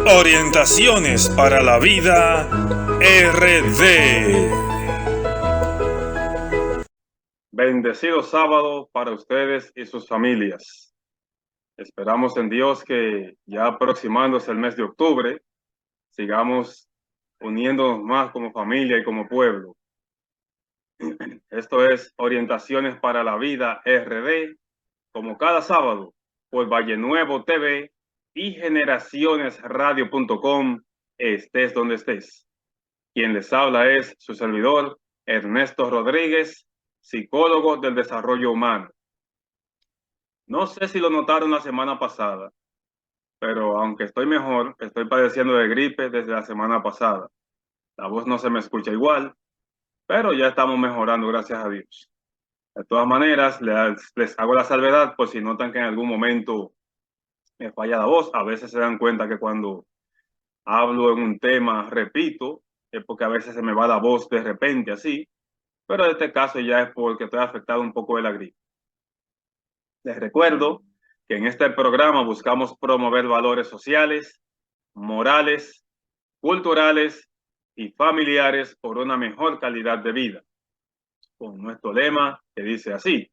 Orientaciones para la vida RD. Bendecido sábado para ustedes y sus familias. Esperamos en Dios que ya aproximándose el mes de octubre, sigamos uniéndonos más como familia y como pueblo. Esto es Orientaciones para la Vida RD, como cada sábado, por Valle Nuevo TV y generacionesradio.com, estés donde estés. Quien les habla es su servidor, Ernesto Rodríguez, psicólogo del desarrollo humano. No sé si lo notaron la semana pasada, pero aunque estoy mejor, estoy padeciendo de gripe desde la semana pasada. La voz no se me escucha igual, pero ya estamos mejorando, gracias a Dios. De todas maneras, les hago la salvedad por si notan que en algún momento me falla la voz. A veces se dan cuenta que cuando hablo en un tema, repito, es porque a veces se me va la voz de repente así, pero en este caso ya es porque estoy afectado un poco de la gripe. Les recuerdo que en este programa buscamos promover valores sociales, morales, culturales y familiares por una mejor calidad de vida, con nuestro lema que dice así: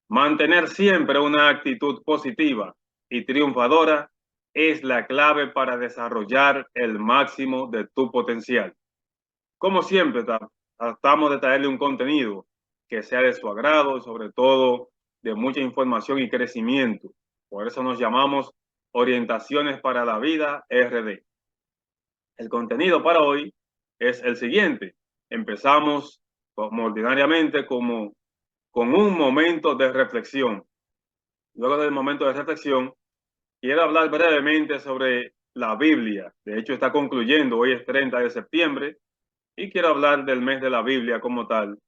mantener siempre una actitud positiva y triunfadora es la clave para desarrollar el máximo de tu potencial. Como siempre, tratamos de traerle un contenido que sea de su agrado, sobre todo de mucha información y crecimiento. Por eso nos llamamos Orientaciones para la Vida RD. El contenido para hoy es el siguiente. Empezamos como ordinariamente con un momento de reflexión. Luego del momento de reflexión, quiero hablar brevemente sobre la Biblia. De hecho, está concluyendo, hoy es 30 de septiembre, y quiero hablar del mes de la Biblia como tal,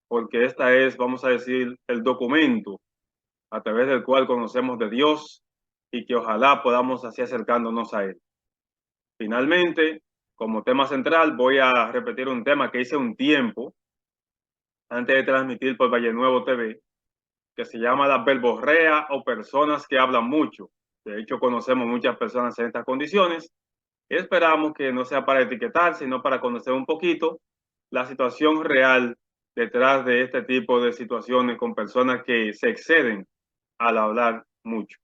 porque esta es, vamos a decir, el documento a través del cual conocemos de Dios y que ojalá podamos así acercándonos a Él. Finalmente, como tema central, voy a repetir un tema que hice un tiempo antes de transmitir por Valle Nuevo TV, que se llama la verborrea o personas que hablan mucho. De hecho, conocemos muchas personas en estas condiciones. Esperamos que no sea para etiquetar, sino para conocer un poquito la situación real detrás de este tipo de situaciones con personas que se exceden al hablar mucho.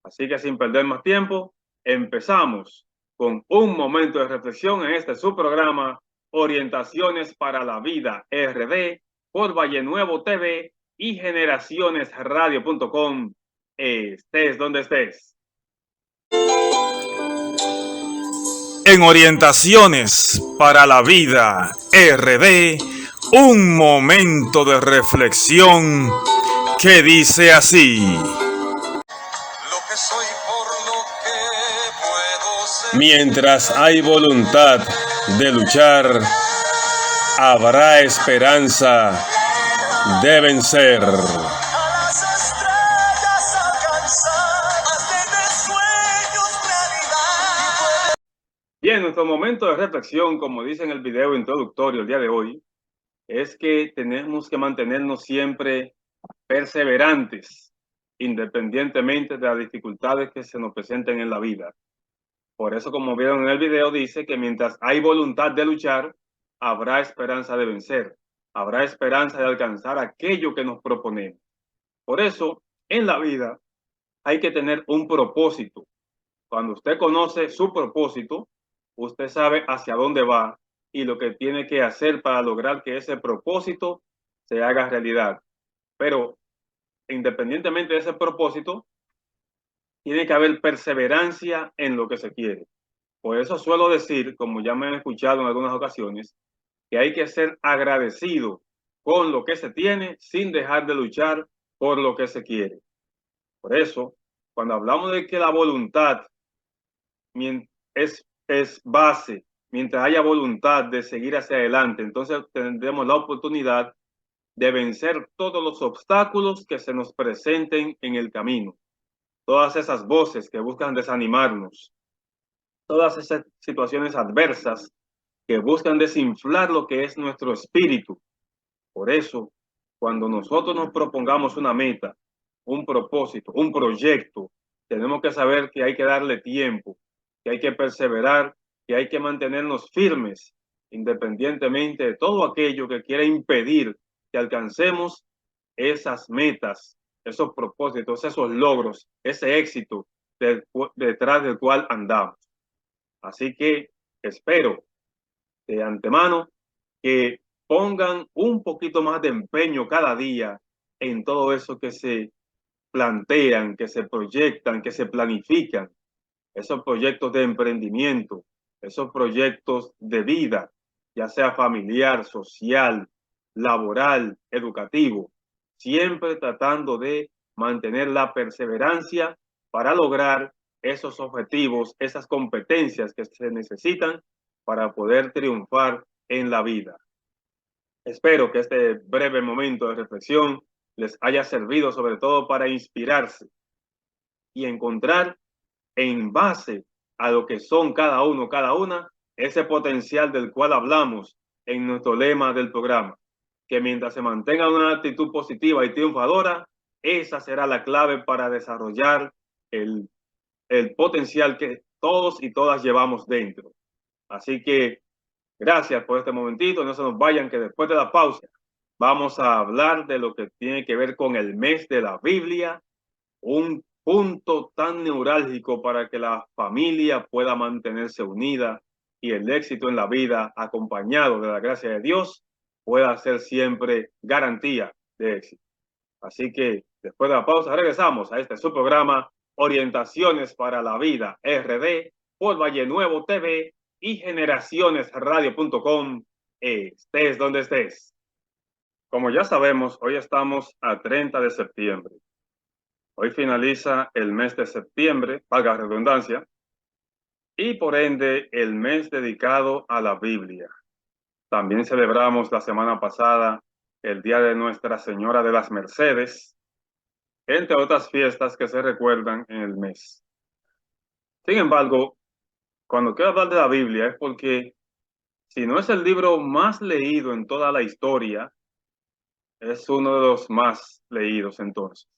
Así que sin perder más tiempo, empezamos con un momento de reflexión en este su programa Orientaciones para la Vida RD por Valle Nuevo TV y generacionesradio.com. Estés donde estés. En Orientaciones para la Vida RD, un momento de reflexión que dice así: mientras hay voluntad de luchar, habrá esperanza de vencer. Bien, nuestro momento de reflexión, como dice en el video introductorio el día de hoy, es que tenemos que mantenernos siempre perseverantes, independientemente de las dificultades que se nos presenten en la vida. Por eso, como vieron en el video, dice que mientras hay voluntad de luchar, habrá esperanza de vencer, habrá esperanza de alcanzar aquello que nos proponemos. Por eso, en la vida hay que tener un propósito. Cuando usted conoce su propósito, usted sabe hacia dónde va y lo que tiene que hacer para lograr que ese propósito se haga realidad. Pero independientemente de ese propósito, tiene que haber perseverancia en lo que se quiere. Por eso suelo decir, como ya me han escuchado en algunas ocasiones, que hay que ser agradecido con lo que se tiene sin dejar de luchar por lo que se quiere. Por eso, cuando hablamos de que la voluntad es base, mientras haya voluntad de seguir hacia adelante, entonces tendremos la oportunidad de vencer todos los obstáculos que se nos presenten en el camino. Todas esas voces que buscan desanimarnos, todas esas situaciones adversas que buscan desinflar lo que es nuestro espíritu. Por eso, cuando nosotros nos propongamos una meta, un propósito, un proyecto, tenemos que saber que hay que darle tiempo, que hay que perseverar, que hay que mantenernos firmes, independientemente de todo aquello que quiera impedir que alcancemos esas metas, esos propósitos, esos logros, ese éxito detrás del cual andamos. Así que espero de antemano que pongan un poquito más de empeño cada día en todo eso que se plantean, que se proyectan, que se planifican, esos proyectos de emprendimiento, esos proyectos de vida, ya sea familiar, social, laboral, educativo, siempre tratando de mantener la perseverancia para lograr esos objetivos, esas competencias que se necesitan para poder triunfar en la vida. Espero que este breve momento de reflexión les haya servido sobre todo para inspirarse y encontrar en base a lo que son cada uno, cada una, ese potencial del cual hablamos en nuestro lema del programa, que mientras se mantenga una actitud positiva y triunfadora, esa será la clave para desarrollar el potencial que todos y todas llevamos dentro. Así que gracias por este momentito, no se nos vayan, que después de la pausa vamos a hablar de lo que tiene que ver con el mes de la Biblia, un punto tan neurálgico para que la familia pueda mantenerse unida y el éxito en la vida, acompañado de la gracia de Dios, pueda ser siempre garantía de éxito. Así que después de la pausa regresamos a este su programa Orientaciones para la Vida RD por Valle Nuevo TV y generacionesradio.com. Estés donde estés. Como ya sabemos, hoy estamos a 30 de septiembre. Hoy finaliza el mes de septiembre, valga la redundancia, y por ende el mes dedicado a la Biblia. También celebramos la semana pasada el Día de Nuestra Señora de las Mercedes, entre otras fiestas que se recuerdan en el mes. Sin embargo, cuando quiero hablar de la Biblia es porque si no es el libro más leído en toda la historia, es uno de los más leídos entonces.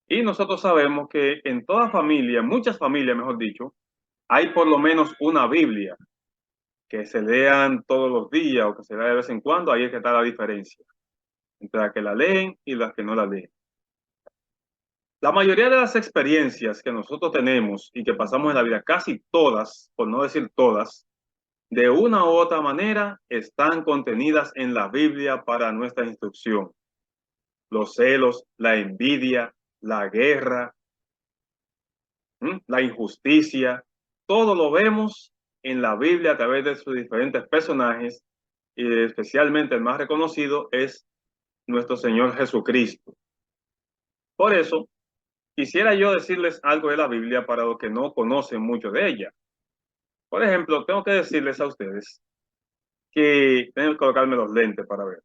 Y nosotros sabemos que en toda familia, muchas familias, mejor dicho, hay por lo menos una Biblia que se lean todos los días o que se lea de vez en cuando. Ahí es que está la diferencia entre las que la leen y las que no la leen. La mayoría de las experiencias que nosotros tenemos y que pasamos en la vida, casi todas, por no decir todas, de una u otra manera están contenidas en la Biblia para nuestra instrucción. Los celos, la envidia, la guerra, la injusticia, todo lo vemos en la Biblia a través de sus diferentes personajes y especialmente el más reconocido es nuestro Señor Jesucristo. Por eso, quisiera yo decirles algo de la Biblia para los que no conocen mucho de ella. Por ejemplo, tengo que decirles a ustedes que, tengo que colocarme los lentes para ver,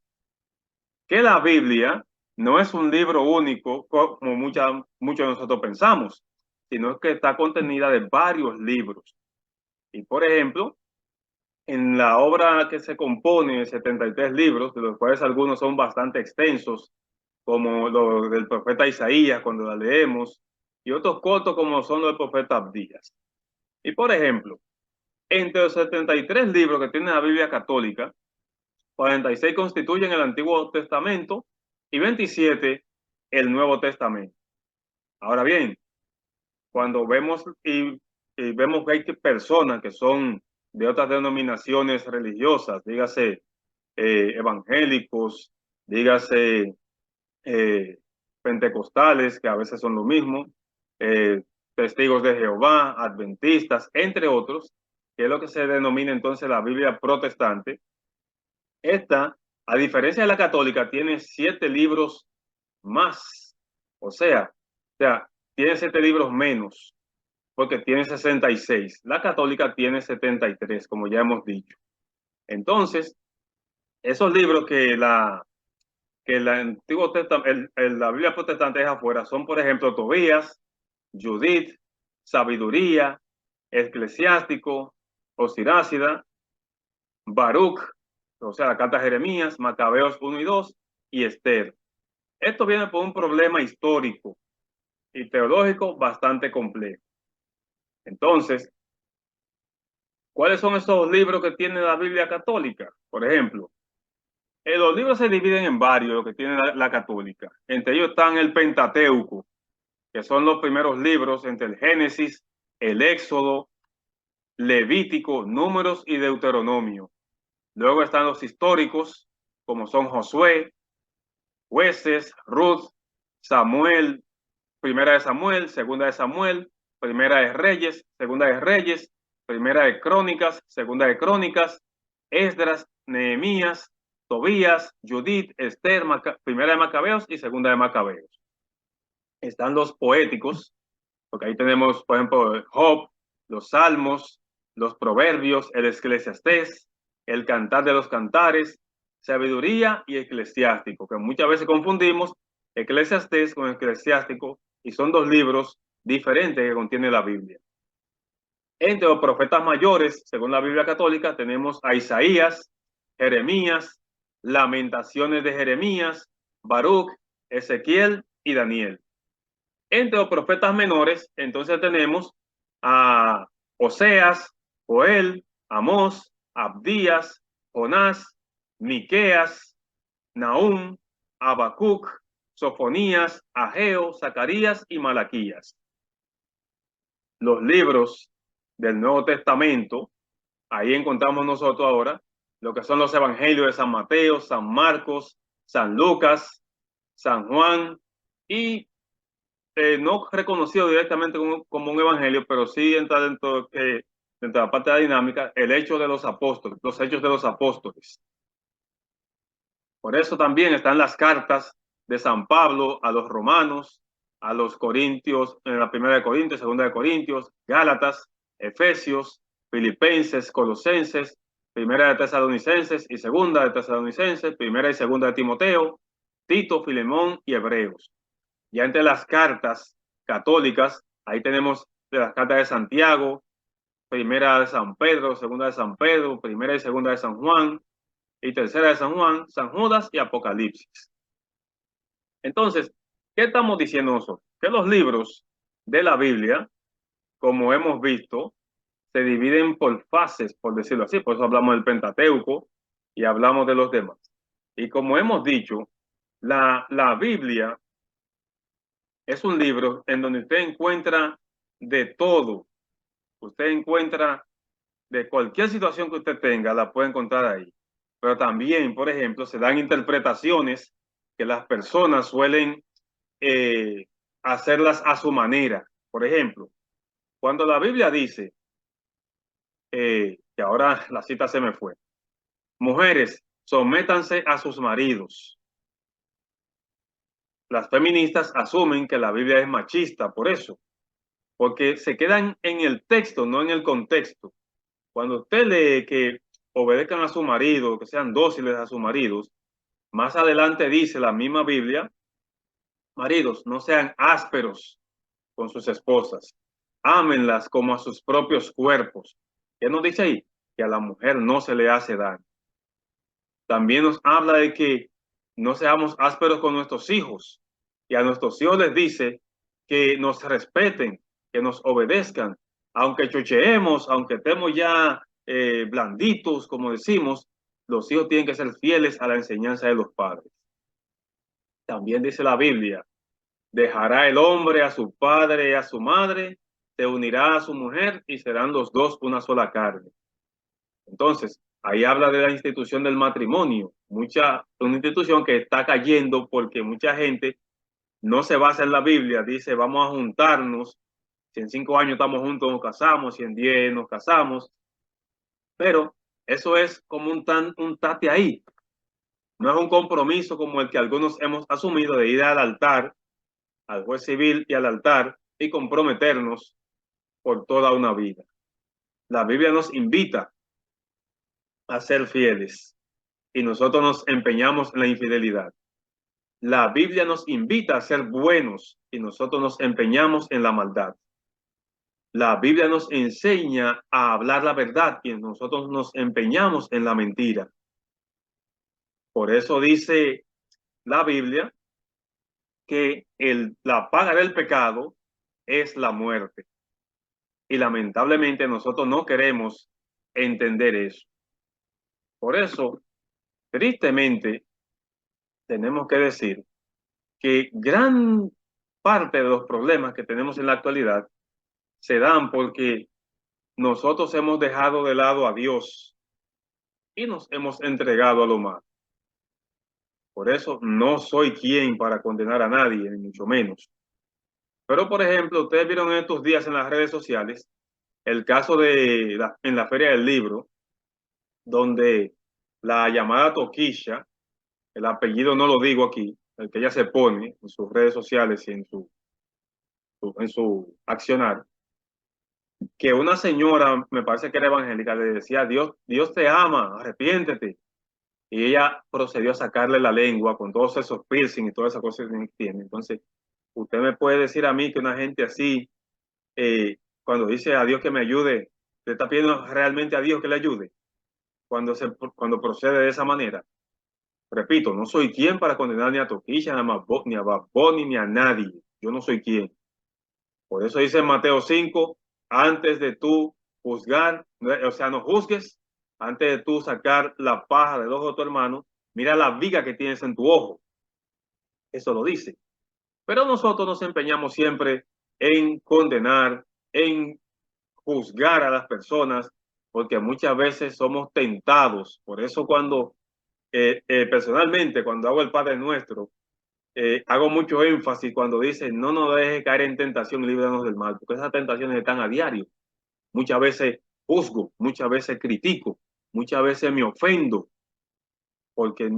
que la Biblia no es un libro único como muchos de nosotros pensamos, sino que está contenida de varios libros. Y por ejemplo, en la obra que se compone de 73 libros, de los cuales algunos son bastante extensos, como los del profeta Isaías cuando la leemos, y otros cortos como son los del profeta Abdías. Y por ejemplo, entre los 73 libros que tiene la Biblia católica, 46 constituyen el Antiguo Testamento y 27 el Nuevo Testamento. Ahora bien, cuando vemos y vemos que hay personas que son de otras denominaciones religiosas, dígase evangélicos, dígase pentecostales, que a veces son lo mismo, testigos de Jehová, adventistas, entre otros, que es lo que se denomina entonces la Biblia protestante. Esta, a diferencia de la católica, tiene 7 libros más, o sea, tiene 7 libros menos, porque tiene 66. La católica tiene 73, como ya hemos dicho. Entonces, esos libros que la Antiguo Testamento, la Biblia protestante deja afuera son, por ejemplo, Tobías, Judith, Sabiduría, Eclesiástico, Osirácida, Baruch, o sea, la carta de Jeremías, Macabeos 1 y 2 y Esther. Esto viene por un problema histórico y teológico bastante complejo. Entonces, ¿Cuáles son esos libros que tiene la Biblia católica? Por ejemplo, los libros se dividen en varios, lo que tiene la católica. Entre ellos están el Pentateuco, que son los primeros libros entre el Génesis, el Éxodo, Levítico, Números y Deuteronomio. Luego están los históricos, como son Josué, Jueces, Ruth, Samuel, Primera de Samuel, Segunda de Samuel, Primera de Reyes, Segunda de Reyes, Primera de Crónicas, Segunda de Crónicas, Esdras, Nehemías, Tobías, Judith, Esther, Primera de Macabeos y Segunda de Macabeos. Están los poéticos, porque ahí tenemos, por ejemplo, Job, los Salmos, los Proverbios, el Eclesiastés, el Cantar de los Cantares, Sabiduría y Eclesiástico, que muchas veces confundimos Eclesiastés con Eclesiástico, y son dos libros diferentes que contiene la Biblia. Entre los profetas mayores, según la Biblia católica, tenemos a Isaías, Jeremías, Lamentaciones de Jeremías, Baruch, Ezequiel y Daniel. Entre los profetas menores, entonces tenemos a Oseas, Joel, Amós, Abdías, Jonás, Miqueas, Nahum, Habacuc, Sofonías, Ageo, Zacarías y Malaquías. Los libros del Nuevo Testamento, ahí encontramos nosotros ahora lo que son los evangelios de San Mateo, San Marcos, San Lucas, San Juan y no reconocido directamente como un evangelio, pero sí entra dentro de la parte de la dinámica, el hecho de los apóstoles, los hechos de los apóstoles. Por eso también están las cartas de San Pablo a los romanos, a los corintios, en la primera de Corintios, segunda de Corintios, Gálatas, Efesios, Filipenses, Colosenses, primera de Tesalonicenses y segunda de Tesalonicenses, primera y segunda de Timoteo, Tito, Filemón y Hebreos. Ya entre las cartas católicas, ahí tenemos las cartas de Santiago, primera de San Pedro, segunda de San Pedro, primera y segunda de San Juan, y tercera de San Juan, San Judas y Apocalipsis. Entonces, ¿qué estamos diciendo nosotros? Que los libros de la Biblia, como hemos visto, se dividen por fases, por decirlo así. Por eso hablamos del Pentateuco y hablamos de los demás. Y como hemos dicho, la Biblia es un libro en donde usted encuentra de todo. Usted encuentra de cualquier situación que usted tenga, la puede encontrar ahí. Pero también, por ejemplo, se dan interpretaciones que las personas suelen hacerlas a su manera. Por ejemplo, cuando la Biblia dice, que ahora la cita se me fue, mujeres, sométanse a sus maridos. Las feministas asumen que la Biblia es machista por eso, porque se quedan en el texto, no en el contexto. Cuando usted lee que obedezcan a su marido, que sean dóciles a sus maridos, más adelante dice la misma Biblia, maridos, no sean ásperos con sus esposas, ámenlas como a sus propios cuerpos. ¿Qué nos dice ahí? Que a la mujer no se le hace daño. También nos habla de que no seamos ásperos con nuestros hijos, y a nuestros hijos les dice que nos respeten, que nos obedezcan, aunque chocheemos, aunque estemos ya blanditos, como decimos, los hijos tienen que ser fieles a la enseñanza de los padres. También dice la Biblia, dejará el hombre a su padre y a su madre, se unirá a su mujer y serán los dos una sola carne. Entonces, ahí habla de la institución del matrimonio, una institución que está cayendo porque mucha gente no se basa en la Biblia, dice vamos a juntarnos, si en 5 años estamos juntos nos casamos, si en 10 nos casamos, pero eso es como un tate ahí, no es un compromiso como el que algunos hemos asumido de ir al altar, al juez civil y al altar y comprometernos por toda una vida. La Biblia nos invita a ser fieles y nosotros nos empeñamos en la infidelidad. La Biblia nos invita a ser buenos y nosotros nos empeñamos en la maldad. La Biblia nos enseña a hablar la verdad y nosotros nos empeñamos en la mentira. Por eso dice la Biblia que la paga del pecado es la muerte. Y lamentablemente nosotros no queremos entender eso. Por eso, tristemente, tenemos que decir que gran parte de los problemas que tenemos en la actualidad se dan porque nosotros hemos dejado de lado a Dios y nos hemos entregado a lo malo. Por eso no soy quien para condenar a nadie, ni mucho menos. Pero, por ejemplo, ustedes vieron en estos días en las redes sociales el caso en la Feria del Libro, donde la llamada Toquilla, el apellido no lo digo aquí, el que ella se pone en sus redes sociales y en su accionar, que una señora, me parece que era evangélica, le decía: Dios te ama, arrepiéntete. Y ella procedió a sacarle la lengua con todos esos piercing y todas esas cosas que tiene. Entonces, usted me puede decir a mí que una gente así, cuando dice a Dios que me ayude, le está pidiendo realmente a Dios que le ayude cuando procede de esa manera. Repito, no soy quien para condenar ni a Toquilla, ni a Bad Bunny, ni a nadie. Yo no soy quien. Por eso dice en Mateo 5, antes de tú juzgar, o sea, no juzgues, antes de tú sacar la paja del ojo de tu hermano, mira la viga que tienes en tu ojo. Eso lo dice. Pero nosotros nos empeñamos siempre en condenar, en juzgar a las personas, porque muchas veces somos tentados. Por eso personalmente, cuando hago el Padre Nuestro, hago mucho énfasis cuando dice: no nos dejes caer en tentación y líbranos del mal, porque esas tentaciones están a diario. Muchas veces juzgo, muchas veces critico, muchas veces me ofendo, porque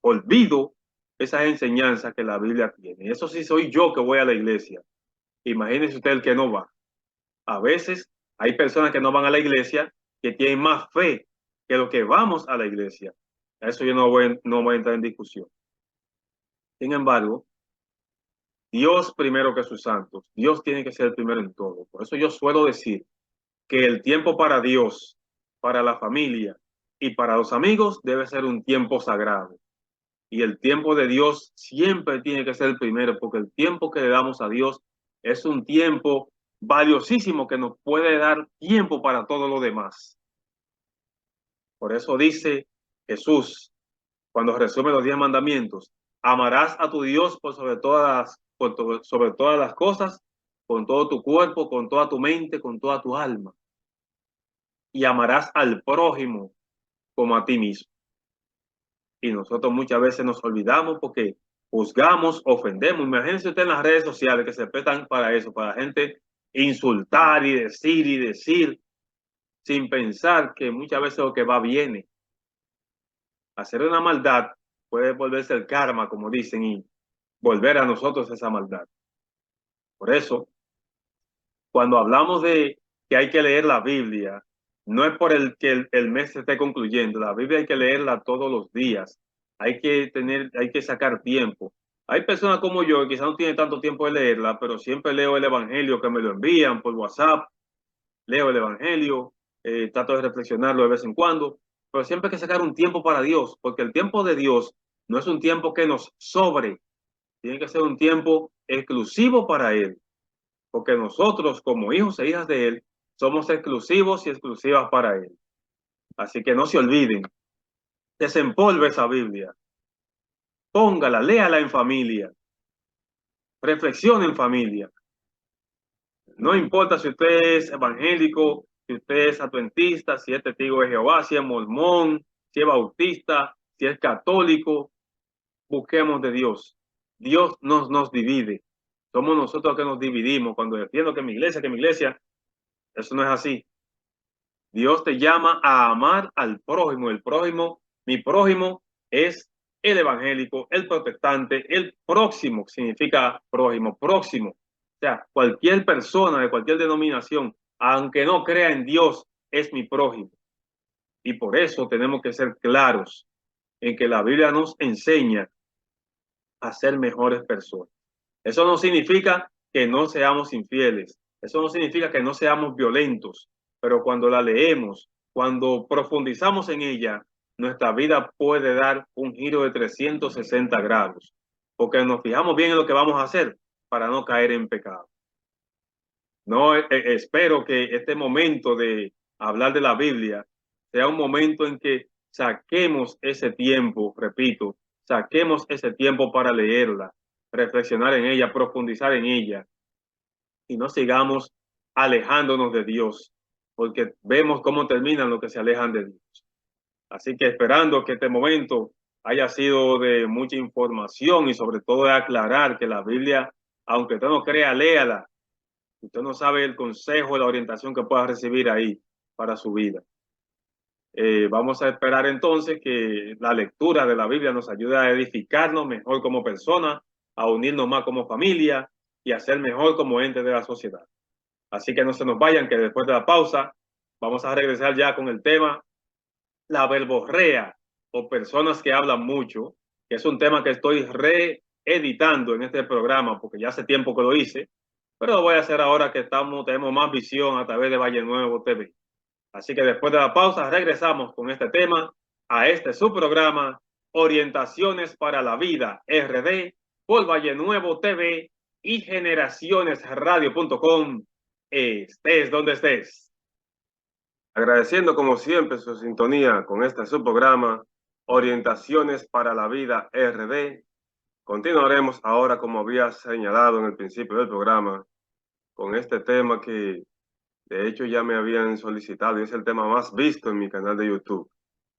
olvido esas enseñanzas que la Biblia tiene. Eso sí soy yo que voy a la iglesia. Imagínese usted el que no va. A veces hay personas que no van a la iglesia que tienen más fe que lo que vamos a la iglesia. A eso yo no voy a entrar en discusión. Sin embargo, Dios primero que sus santos. Dios tiene que ser el primero en todo. Por eso yo suelo decir que el tiempo para Dios, para la familia y para los amigos debe ser un tiempo sagrado. Y el tiempo de Dios siempre tiene que ser el primero, porque el tiempo que le damos a Dios es un tiempo valiosísimo que nos puede dar tiempo para todo lo demás. Por eso dice Jesús, cuando resume los 10 mandamientos: amarás a tu Dios sobre todas las cosas, con todo tu cuerpo, con toda tu mente, con toda tu alma. Y amarás al prójimo como a ti mismo. Y nosotros muchas veces nos olvidamos porque juzgamos, ofendemos. Imagínense usted en las redes sociales que se prestan para eso, para la gente insultar y decir, sin pensar que muchas veces lo que va viene. Hacer una maldad puede volverse el karma, como dicen, y volver a nosotros esa maldad. Por eso, cuando hablamos de que hay que leer la Biblia, no es por el que el mes se esté concluyendo. La Biblia hay que leerla todos los días. Hay que sacar tiempo. Hay personas como yo que quizás no tienen tanto tiempo de leerla, pero siempre leo el Evangelio que me lo envían por WhatsApp. Leo el Evangelio, trato de reflexionarlo de vez en cuando, pero siempre hay que sacar un tiempo para Dios, porque el tiempo de Dios no es un tiempo que nos sobre, tiene que ser un tiempo exclusivo para Él, porque nosotros como hijos e hijas de Él somos exclusivos y exclusivas para Él. Así que no se olviden, desempolve esa Biblia, póngala, léala en familia, reflexione en familia. No importa si usted es evangélico, si usted es adventista, si es testigo de Jehová, si es mormón, si es bautista, si es católico, busquemos de Dios. Dios nos divide. Somos nosotros que nos dividimos. Cuando defiendo que mi iglesia, eso no es así. Dios te llama a amar al prójimo. El prójimo, mi prójimo es el evangélico, el protestante, el próximo, significa prójimo, próximo. O sea, cualquier persona de cualquier denominación, aunque no crea en Dios, es mi prójimo. Y por eso tenemos que ser claros en que la Biblia nos enseña a ser mejores personas. Eso no significa que no seamos infieles. Eso no significa que no seamos violentos. Pero cuando la leemos, cuando profundizamos en ella, nuestra vida puede dar un giro de 360 grados. Porque nos fijamos bien en lo que vamos a hacer para no caer en pecado. No espero que este momento de hablar de la Biblia, sea un momento en que saquemos ese tiempo, repito, saquemos ese tiempo para leerla, reflexionar en ella, profundizar en ella y no sigamos alejándonos de Dios, porque vemos cómo terminan los que se alejan de Dios. Así que esperando que este momento haya sido de mucha información y sobre todo de aclarar que la Biblia, aunque usted no crea, léala. Usted no sabe el consejo, la orientación que pueda recibir ahí para su vida. Vamos a esperar entonces que la lectura de la Biblia nos ayude a edificarnos mejor como personas, a unirnos más como familia y a ser mejor como ente de la sociedad. Así que no se nos vayan, que después de la pausa vamos a regresar ya con el tema la verborrea o personas que hablan mucho, que es un tema que estoy reeditando en este programa porque ya hace tiempo que lo hice, pero lo voy a hacer ahora que tenemos más visión a través de Valle Nuevo TV. Así que después de la pausa regresamos con este tema a este su programa Orientaciones para la Vida RD por Valle Nuevo TV y generacionesradio.com. Estés donde estés. Agradeciendo como siempre su sintonía con este su programa Orientaciones para la Vida RD. Continuaremos ahora, como había señalado en el principio del programa, con este tema que de hecho ya me habían solicitado y es el tema más visto en mi canal de YouTube,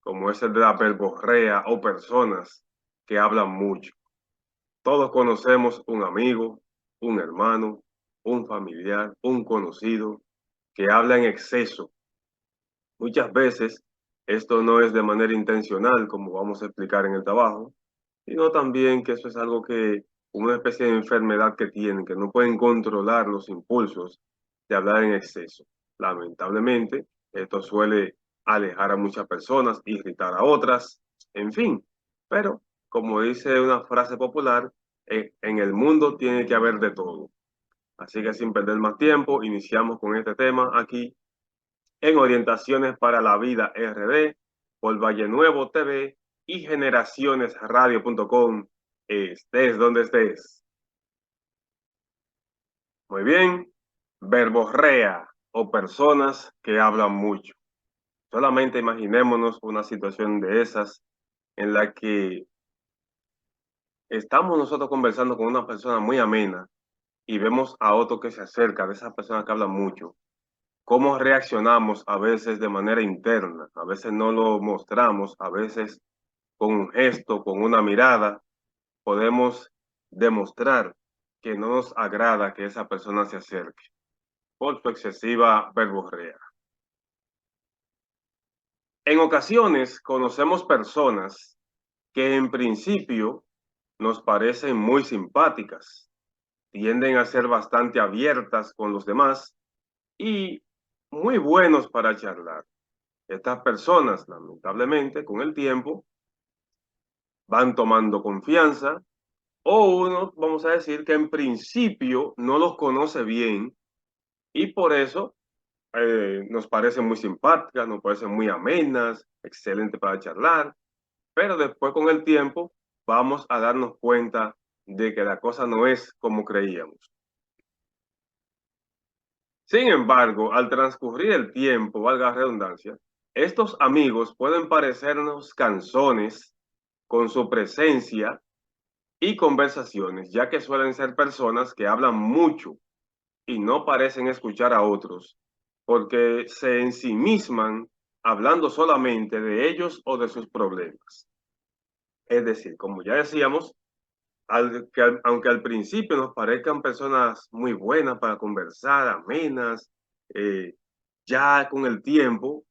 como es el de la verborrea o personas que hablan mucho. Todos conocemos un amigo, un hermano, un familiar, un conocido que habla en exceso. Muchas veces esto no es de manera intencional, como vamos a explicar en el trabajo, sino también que eso es algo que, una especie de enfermedad que tienen, que no pueden controlar los impulsos de hablar en exceso. Lamentablemente, esto suele alejar a muchas personas, irritar a otras, en fin. Pero, como dice una frase popular, en el mundo tiene que haber de todo. Así que sin perder más tiempo, iniciamos con este tema aquí en Orientaciones para la Vida RD por Valle Nuevo TV y generacionesradio.com. Estés donde estés. Muy bien, verborrea o personas que hablan mucho. Solamente imaginémonos una situación de esas en la que estamos nosotros conversando con una persona muy amena y vemos a otro que se acerca de esa persona que habla mucho. Cómo reaccionamos a veces de manera interna, a veces no lo mostramos, a veces con un gesto, con una mirada, podemos demostrar que no nos agrada que esa persona se acerque por su excesiva verborrea. En ocasiones conocemos personas que en principio nos parecen muy simpáticas, tienden a ser bastante abiertas con los demás y muy buenos para charlar. Estas personas, lamentablemente, con el tiempo, van tomando confianza o uno, vamos a decir, que en principio no los conoce bien y por eso nos parecen muy simpáticas, nos parecen muy amenas, excelente para charlar, pero después con el tiempo vamos a darnos cuenta de que la cosa no es como creíamos. Sin embargo, al transcurrir el tiempo, valga la redundancia, estos amigos pueden parecernos cansones con su presencia y conversaciones, ya que suelen ser personas que hablan mucho y no parecen escuchar a otros, porque se ensimisman hablando solamente de ellos o de sus problemas. Es decir, como ya decíamos, aunque al principio nos parezcan personas muy buenas para conversar, amenas, eh, ya con el tiempo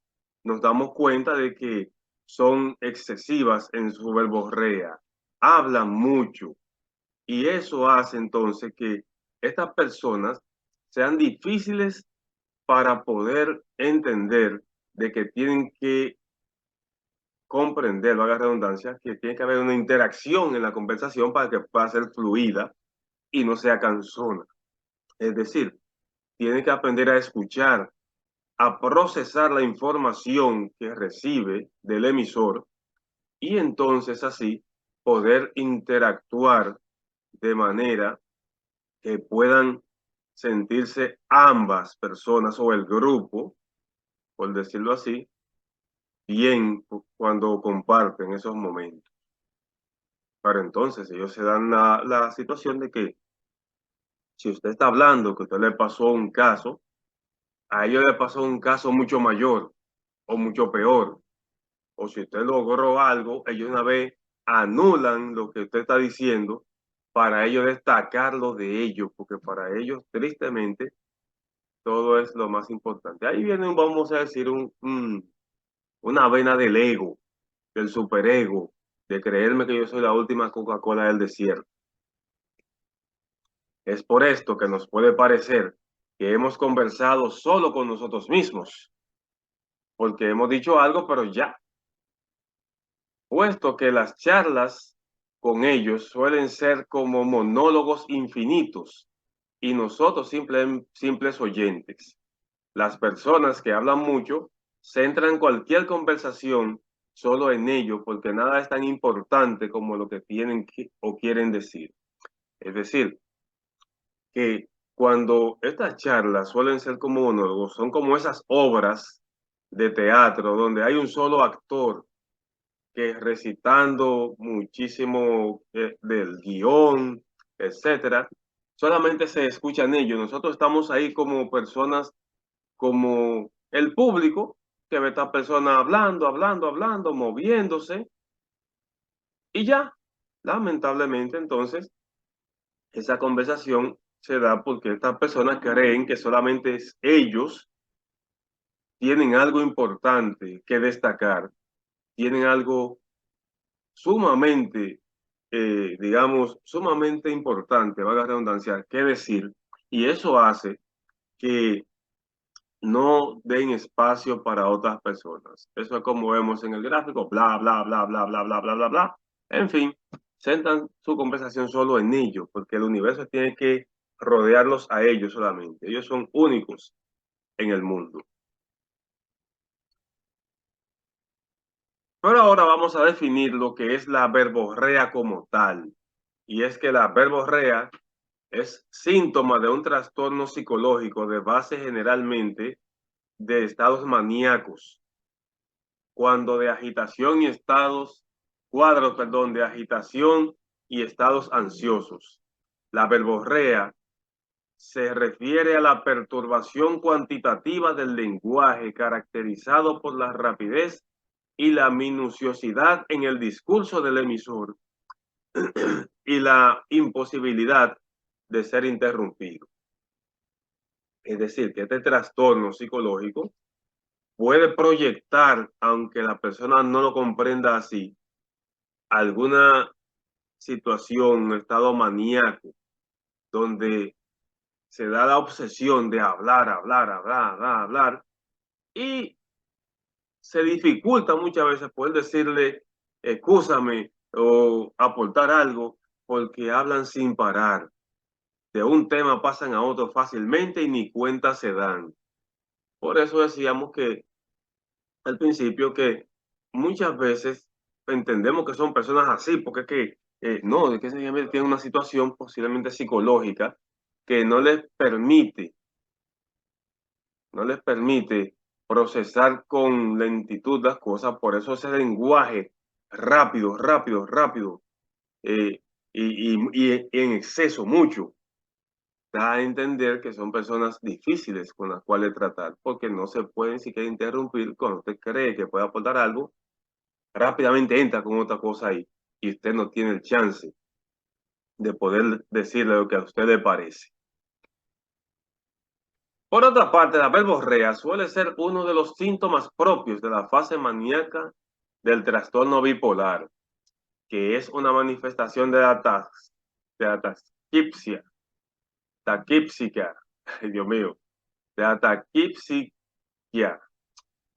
nos damos cuenta de que son excesivas en su verborrea, hablan mucho y eso hace entonces que estas personas sean difíciles para poder entender de que tienen que comprender, valga la redundancia, que tiene que haber una interacción en la conversación para que pueda ser fluida y no sea cansona. Es decir, tiene que aprender a escuchar, a procesar la información que recibe del emisor y entonces así poder interactuar de manera que puedan sentirse ambas personas o el grupo por decirlo así, bien cuando comparten esos momentos. Pero entonces ellos se dan la situación de que si usted está hablando que usted le pasó un caso, a ellos le pasó un caso mucho mayor o mucho peor. O si usted logró algo, ellos una vez anulan lo que usted está diciendo para ellos destacarlo de ellos, porque para ellos, tristemente, todo es lo más importante. Ahí viene, vamos a decir, una vena del ego, del superego, de creerme que yo soy la última Coca-Cola del desierto. Es por esto que nos puede parecer que hemos conversado solo con nosotros mismos, porque hemos dicho algo, pero ya, puesto que las charlas con ellos suelen ser como monólogos infinitos y nosotros simples oyentes. Las personas que hablan mucho centran cualquier conversación solo en ello porque nada es tan importante como lo que tienen o quieren decir. Es decir, que cuando estas charlas suelen ser como monólogos, son como esas obras de teatro donde hay un solo actor que recitando muchísimo del guión, etcétera, solamente se escuchan ellos. Nosotros estamos ahí como personas, como el público que ve a esta persona hablando, moviéndose, y ya, lamentablemente, entonces, esa conversación se da porque estas personas creen que solamente ellos tienen algo importante que destacar, tienen algo sumamente, digamos, sumamente importante, valga la redundancia, que decir, y eso hace que no den espacio para otras personas. Eso es como vemos en el gráfico, bla, bla, bla, bla, bla, bla, bla, bla, bla. En fin, centran su conversación solo en ellos, porque el universo tiene que rodearlos a ellos solamente. Ellos son únicos en el mundo. Pero ahora vamos a definir lo que es la verborrea como tal. Y es que la verborrea es síntoma de un trastorno psicológico de base generalmente de estados maníacos, cuando de agitación y cuadros, perdón, de agitación y estados ansiosos. La verborrea se refiere a la perturbación cuantitativa del lenguaje caracterizado por la rapidez y la minuciosidad en el discurso del emisor y la imposibilidad de ser interrumpido. Es decir, que este trastorno psicológico puede proyectar, aunque la persona no lo comprenda así, alguna situación, un estado maníaco, donde se da la obsesión de hablar, y se dificulta muchas veces poder decirle, excúsame o aportar algo, porque hablan sin parar. De un tema pasan a otro fácilmente y ni cuenta se dan. Por eso decíamos que al principio que muchas veces entendemos que son personas así, porque es que no, es que sencillamente tienen una situación posiblemente psicológica que no les permite procesar con lentitud las cosas, por eso ese lenguaje rápido, y en exceso mucho, da a entender que son personas difíciles con las cuales tratar, porque no se pueden siquiera interrumpir cuando usted cree que puede aportar algo, rápidamente entra con otra cosa ahí y usted no tiene el chance de poder decirle lo que a usted le parece. Por otra parte, la verborrea suele ser uno de los síntomas propios de la fase maníaca del trastorno bipolar, que es una manifestación de la taquipsia, ay, Dios mío, de la taquipsia,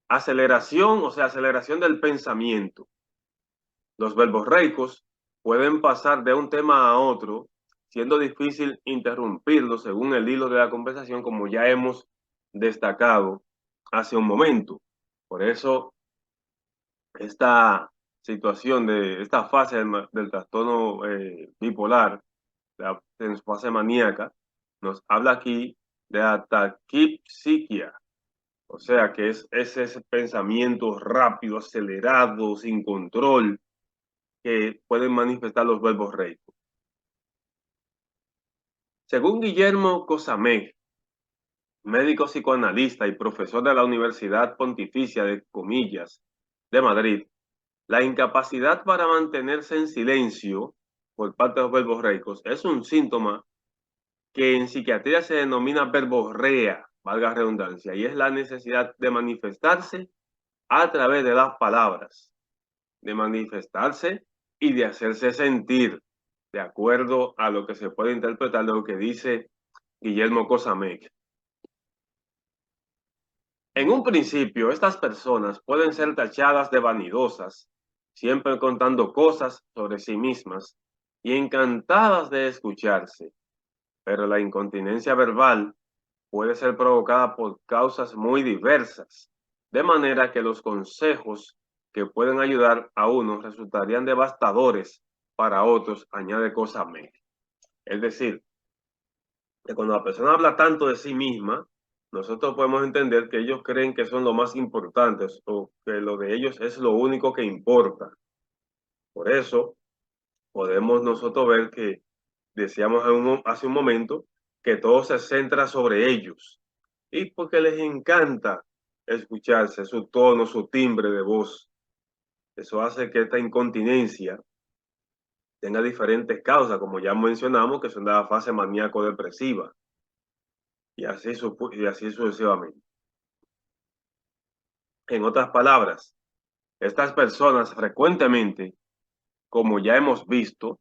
aceleración, o sea, aceleración del pensamiento. Los verborreicos pueden pasar de un tema a otro, siendo difícil interrumpirlo según el hilo de la conversación, como ya hemos destacado hace un momento. Por eso, esta situación de esta fase del trastorno bipolar, la fase maníaca, nos habla aquí de ataquipsia, O sea que es ese pensamiento rápido, acelerado, sin control, que pueden manifestar los verborreicos. Según Guillermo Cosamec, médico psicoanalista y profesor de la Universidad Pontificia de Comillas de Madrid, la incapacidad para mantenerse en silencio por parte de los verborreicos es un síntoma que en psiquiatría se denomina verborrea, valga redundancia, y es la necesidad de manifestarse a través de las palabras, de manifestarse y de hacerse sentir, de acuerdo a lo que se puede interpretar de lo que dice Guillermo Cosamec. En un principio, estas personas pueden ser tachadas de vanidosas, siempre contando cosas sobre sí mismas y encantadas de escucharse, pero la incontinencia verbal puede ser provocada por causas muy diversas, de manera que los consejos que pueden ayudar a unos resultarían devastadores para otros, añade Cosamec. Es decir, que cuando la persona habla tanto de sí misma, nosotros podemos entender que ellos creen que son lo más importantes o que lo de ellos es lo único que importa. Por eso podemos nosotros ver que decíamos hace un momento que todo se centra sobre ellos y porque les encanta escucharse, su tono, su timbre de voz. Eso hace que esta incontinencia tenga diferentes causas, como ya mencionamos, que son de la fase maníaco-depresiva y así sucesivamente. En otras palabras, estas personas frecuentemente, como ya hemos visto,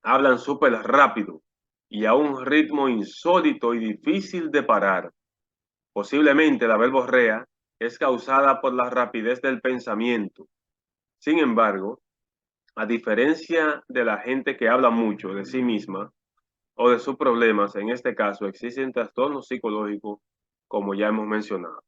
hablan súper rápido y a un ritmo insólito y difícil de parar. Posiblemente la verborrea es causada por la rapidez del pensamiento. Sin embargo, a diferencia de la gente que habla mucho de sí misma o de sus problemas, en este caso existen trastornos psicológicos, como ya hemos mencionado.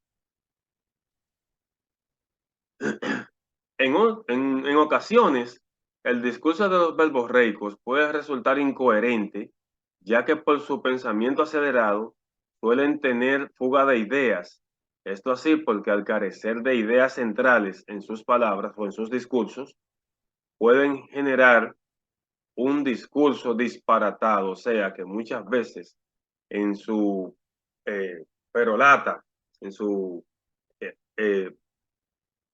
En ocasiones, el discurso de los verborreicos puede resultar incoherente, ya que por su pensamiento acelerado suelen tener fuga de ideas. Esto así porque al carecer de ideas centrales en sus palabras o en sus discursos, pueden generar un discurso disparatado, o sea que muchas veces en su perolata, en su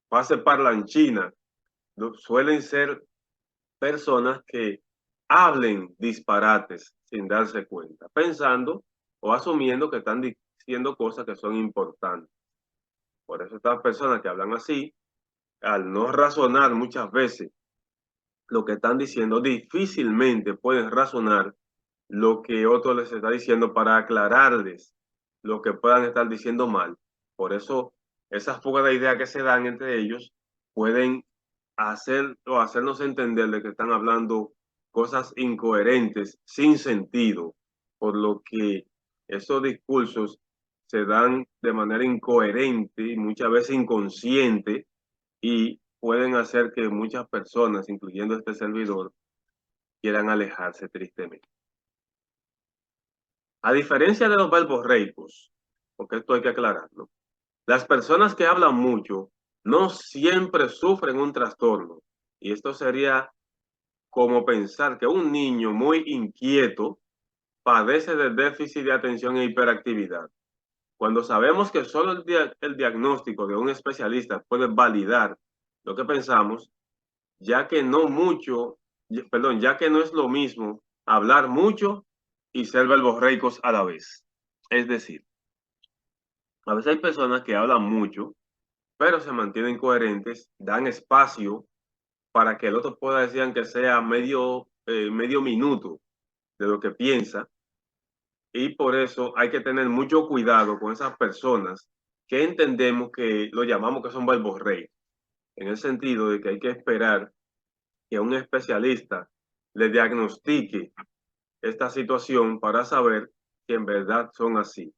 fase parlanchina, suelen ser personas que hablen disparates sin darse cuenta, pensando o asumiendo que están diciendo cosas que son importantes. Por eso estas personas que hablan así, al no razonar muchas veces lo que están diciendo, difícilmente pueden razonar lo que otro les está diciendo para aclararles lo que puedan estar diciendo mal. Por eso, esas fugas de ideas que se dan entre ellos pueden hacer o hacernos entender de que están hablando cosas incoherentes, sin sentido, por lo que esos discursos se dan de manera incoherente y muchas veces inconsciente y pueden hacer que muchas personas, incluyendo este servidor, quieran alejarse tristemente. A diferencia de los verborreicos, porque esto hay que aclararlo, las personas que hablan mucho no siempre sufren un trastorno. Y esto sería como pensar que un niño muy inquieto padece de déficit de atención e hiperactividad. Cuando sabemos que solo el diagnóstico de un especialista puede validar lo que pensamos, ya que ya que no es lo mismo hablar mucho y ser verborreicos a la vez. Es decir, a veces hay personas que hablan mucho, pero se mantienen coherentes, dan espacio para que el otro pueda decir aunque sea medio minuto de lo que piensa, y por eso hay que tener mucho cuidado con esas personas que entendemos que lo llamamos que son verborreicos, en el sentido de que hay que esperar que un especialista le diagnostique esta situación para saber que en verdad son así.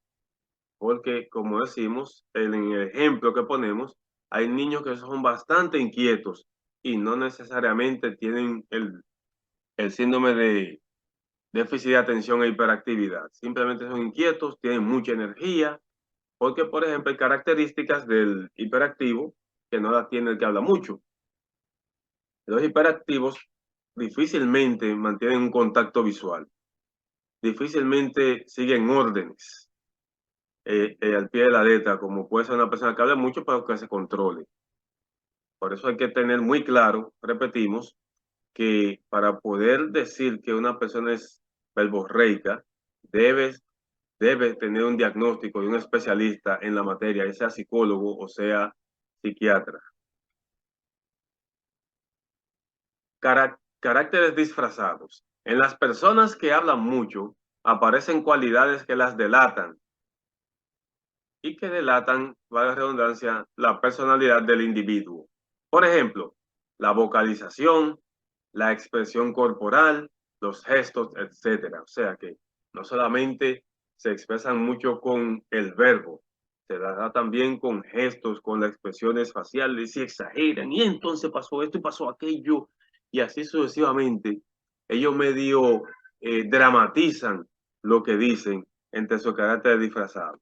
Porque, como decimos, en el ejemplo que ponemos, hay niños que son bastante inquietos y no necesariamente tienen el síndrome de déficit de atención e hiperactividad. Simplemente son inquietos, tienen mucha energía Porque, por ejemplo, hay características del hiperactivo que no las tiene el que habla mucho. Los hiperactivos difícilmente mantienen un contacto visual, difícilmente siguen órdenes al pie de la letra, como puede ser una persona que habla mucho, pero que se controle. Por eso hay que tener muy claro, repetimos, que para poder decir que una persona es verborreica, debe tener un diagnóstico de un especialista en la materia, ya sea psicólogo o sea psiquiatra. Caracteres disfrazados. En las personas que hablan mucho, aparecen cualidades que las delatan y que delatan, valga la redundancia, la personalidad del individuo. Por ejemplo, la vocalización, la expresión corporal, los gestos, etcétera. O sea que no solamente se expresan mucho con el verbo, se da también con gestos, con las expresiones faciales, y exageran, y entonces pasó esto y pasó aquello, y así sucesivamente. Ellos medio dramatizan lo que dicen entre su carácter disfrazado.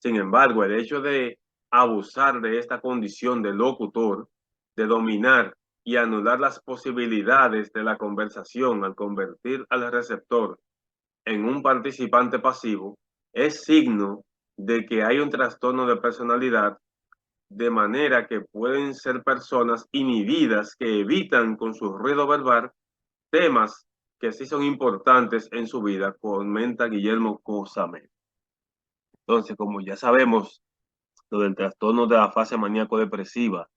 Sin embargo, el hecho de abusar de esta condición de locutor, de dominar y anular las posibilidades de la conversación al convertir al receptor en un participante pasivo, es signo de que hay un trastorno de personalidad, de manera que pueden ser personas inhibidas que evitan con su ruido verbal temas que sí son importantes en su vida, comenta Guillermo Cosamé. Entonces, como ya sabemos, lo del trastorno de la fase maníaco-depresiva,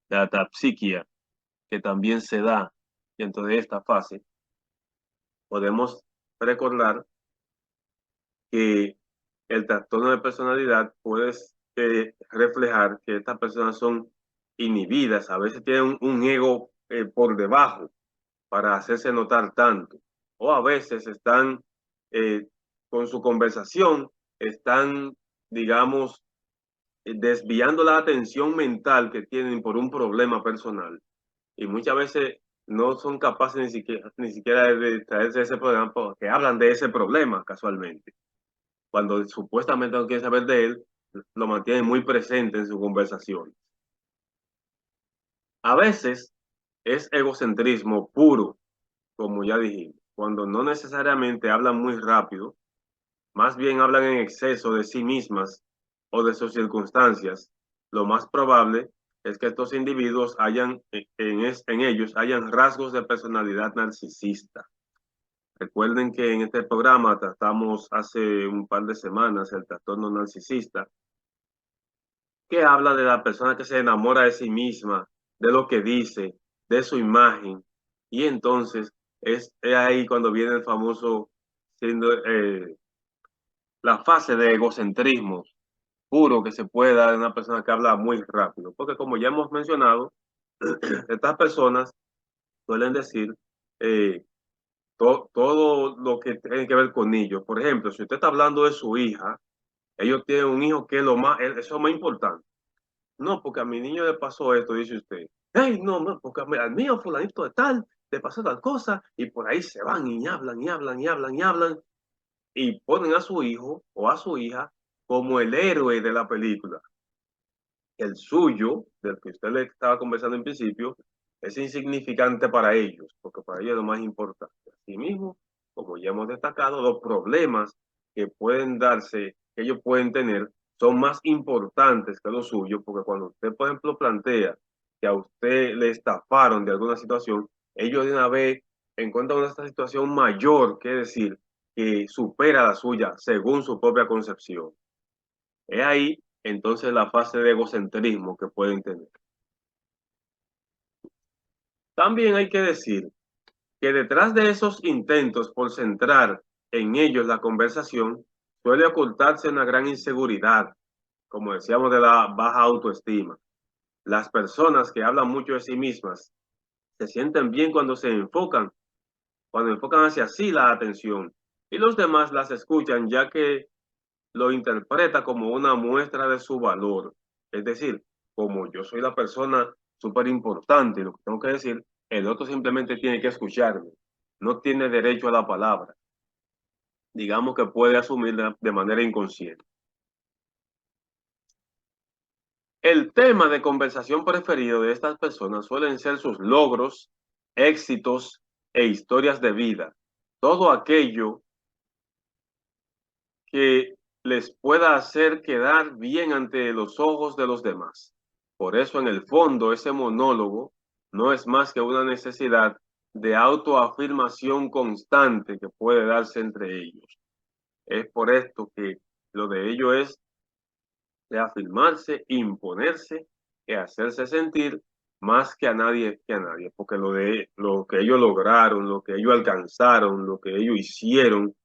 de la atapsiquia, que también se da dentro de esta fase, podemos recordar que el trastorno de personalidad puede reflejar que estas personas son inhibidas, a veces tienen un ego por debajo para hacerse notar tanto, o a veces están eh, con su conversación, están, digamos, desviando la atención mental que tienen por un problema personal. Y muchas veces no son capaces ni siquiera de traerse ese problema porque hablan de ese problema casualmente. Cuando supuestamente no quieren saber de él, lo mantienen muy presente en su conversación. A veces es egocentrismo puro, como ya dijimos, cuando no necesariamente hablan muy rápido, más bien hablan en exceso de sí mismas o de sus circunstancias. Lo más probable es que estos individuos en ellos hayan rasgos de personalidad narcisista. Recuerden que en este programa tratamos hace un par de semanas el trastorno narcisista, que habla de la persona que se enamora de sí misma, de lo que dice, de su imagen, y entonces es ahí cuando viene el famoso siendo, la fase de egocentrismo puro que se puede dar en una persona que habla muy rápido. Porque como ya hemos mencionado, estas personas suelen decir eh, todo lo que tiene que ver con ellos. Por ejemplo, si usted está hablando de su hija, ellos tienen un hijo que es eso es lo más importante. No, porque a mi niño le pasó esto, dice usted. Hey, no, no, porque al mío fulanito de tal, le pasó tal cosa, y por ahí se van y hablan y hablan y hablan y hablan, y ponen a su hijo o a su hija como el héroe de la película. El suyo, del que usted le estaba conversando en principio, es insignificante para ellos, porque para ellos es lo más importante. Asimismo, como ya hemos destacado, los problemas que pueden darse, que ellos pueden tener, son más importantes que los suyos, porque cuando usted, por ejemplo, plantea que a usted le estafaron de alguna situación, ellos de una vez encuentran una situación mayor, que decir, que supera la suya, según su propia concepción. Es ahí entonces la fase de egocentrismo que pueden tener. También hay que decir que detrás de esos intentos por centrar en ellos la conversación, suele ocultarse una gran inseguridad, como decíamos, de la baja autoestima. Las personas que hablan mucho de sí mismas se sienten bien cuando enfocan hacia sí la atención, y los demás las escuchan ya que lo interpreta como una muestra de su valor. Es decir, como yo soy la persona súper importante, lo que tengo que decir, el otro simplemente tiene que escucharme, no tiene derecho a la palabra. digamos que puede asumir de manera inconsciente. El tema de conversación preferido de estas personas suelen ser sus logros, éxitos e historias de vida. Todo aquello que les pueda hacer quedar bien ante los ojos de los demás. Por eso, en el fondo, ese monólogo no es más que una necesidad de autoafirmación constante que puede darse entre ellos. Es por esto que lo de ellos es de afirmarse, imponerse y hacerse sentir más que a nadie, porque lo que ellos lograron, lo que ellos alcanzaron, lo que ellos hicieron,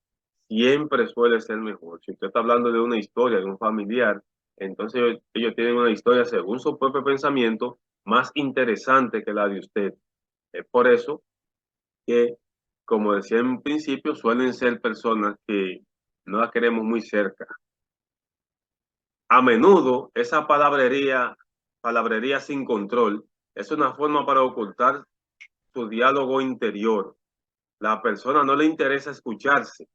siempre suele ser mejor. Si usted está hablando de una historia, de un familiar, entonces ellos tienen una historia según su propio pensamiento más interesante que la de usted. Es por eso que, como decía en principio, suelen ser personas que no las queremos muy cerca. A menudo esa palabrería sin control es una forma para ocultar su diálogo interior. La persona no le interesa escucharse,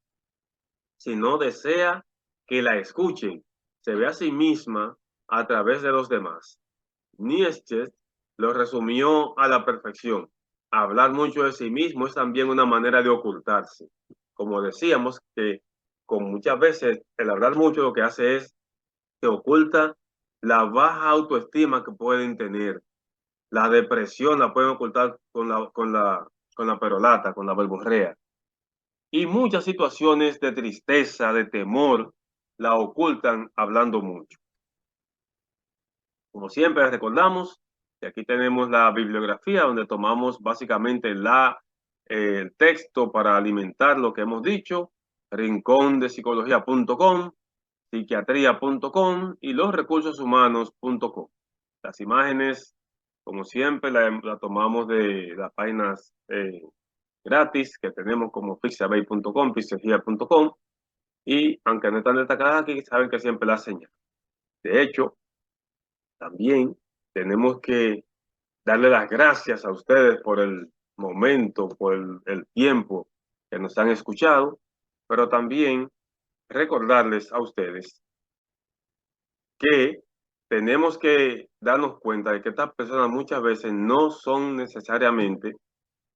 sino desea que la escuchen. Se ve a sí misma a través de los demás. Nietzsche lo resumió a la perfección. Hablar mucho de sí mismo es también una manera de ocultarse. Como decíamos, que con muchas veces el hablar mucho lo que hace es que oculta la baja autoestima que pueden tener. La depresión la pueden ocultar con la perolata, con la verborrea. Y muchas situaciones de tristeza, de temor, la ocultan hablando mucho. Como siempre recordamos que aquí tenemos la bibliografía donde tomamos básicamente el texto para alimentar lo que hemos dicho, rincondepsicología.com, psiquiatría.com y losrecursoshumanos.com. Las imágenes, como siempre, la tomamos de las páginas gratis que tenemos como pixabay.com, pixelgia.com, y aunque no están destacadas aquí, saben que siempre las señalo. De hecho, también tenemos que darle las gracias a ustedes por el momento, por el tiempo que nos han escuchado, pero también recordarles a ustedes que tenemos que darnos cuenta de que estas personas muchas veces no son necesariamente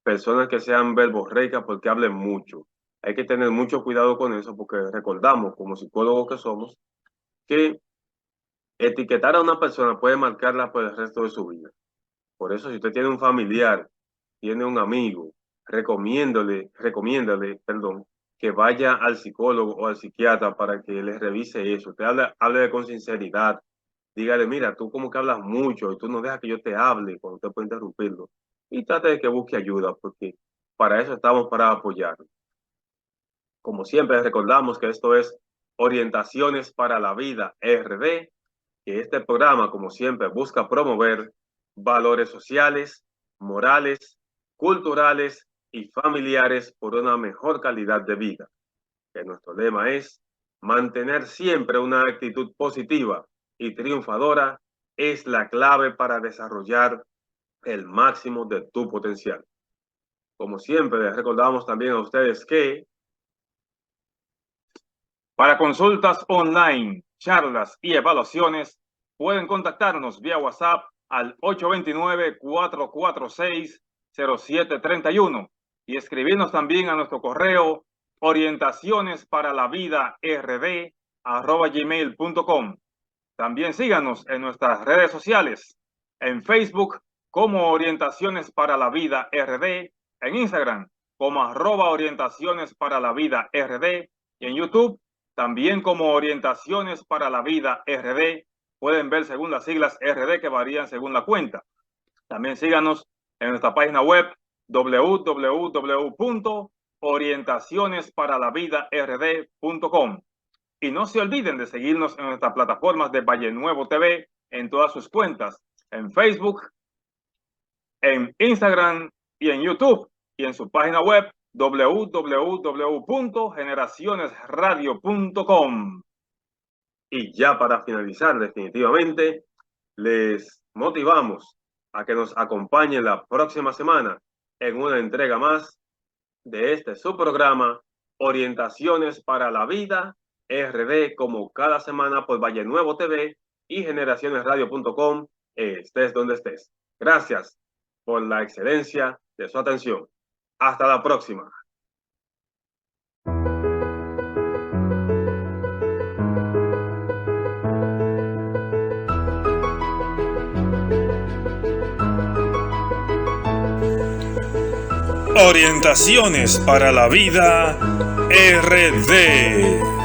personas que sean verborreicas porque hablen mucho. Hay que tener mucho cuidado con eso porque recordamos, como psicólogos que somos, que etiquetar a una persona puede marcarla por el resto de su vida. Por eso, si usted tiene un familiar, tiene un amigo, recomiéndale, que vaya al psicólogo o al psiquiatra para que le revise eso. Usted hable con sinceridad. Dígale, mira, tú como que hablas mucho y tú no dejas que yo te hable cuando usted puede interrumpirlo. Y trate de que busque ayuda, porque para eso estamos, para apoyar. Como siempre, recordamos que esto es Orientaciones para la Vida RD, que este programa, como siempre, busca promover valores sociales, morales, culturales y familiares por una mejor calidad de vida. Que nuestro lema es mantener siempre una actitud positiva y triunfadora es la clave para desarrollar el máximo de tu potencial. Como siempre, les recordamos también a ustedes que para consultas online, charlas y evaluaciones, pueden contactarnos vía WhatsApp al 829-446-0731 y escribirnos también a nuestro correo orientacionesparalavida@gmail.com. También síganos en nuestras redes sociales, en Facebook como Orientaciones para la Vida RD, en Instagram como @Orientaciones para la Vida RD y en YouTube también como Orientaciones para la Vida RD. Pueden ver según las siglas RD que varían según la cuenta. También síganos en nuestra página web www.orientacionesparalavidard.com. Y no se olviden de seguirnos en nuestras plataformas de Valle Nuevo TV en todas sus cuentas, en Facebook, en Instagram y en YouTube, y en su página web www.generacionesradio.com. Y ya para finalizar, definitivamente, les motivamos a que nos acompañen la próxima semana en una entrega más de este su programa Orientaciones para la Vida RD, como cada semana por Valle Nuevo TV y generacionesradio.com, estés donde estés. Gracias por la excelencia de su atención. Hasta la próxima. Orientaciones para la Vida RD.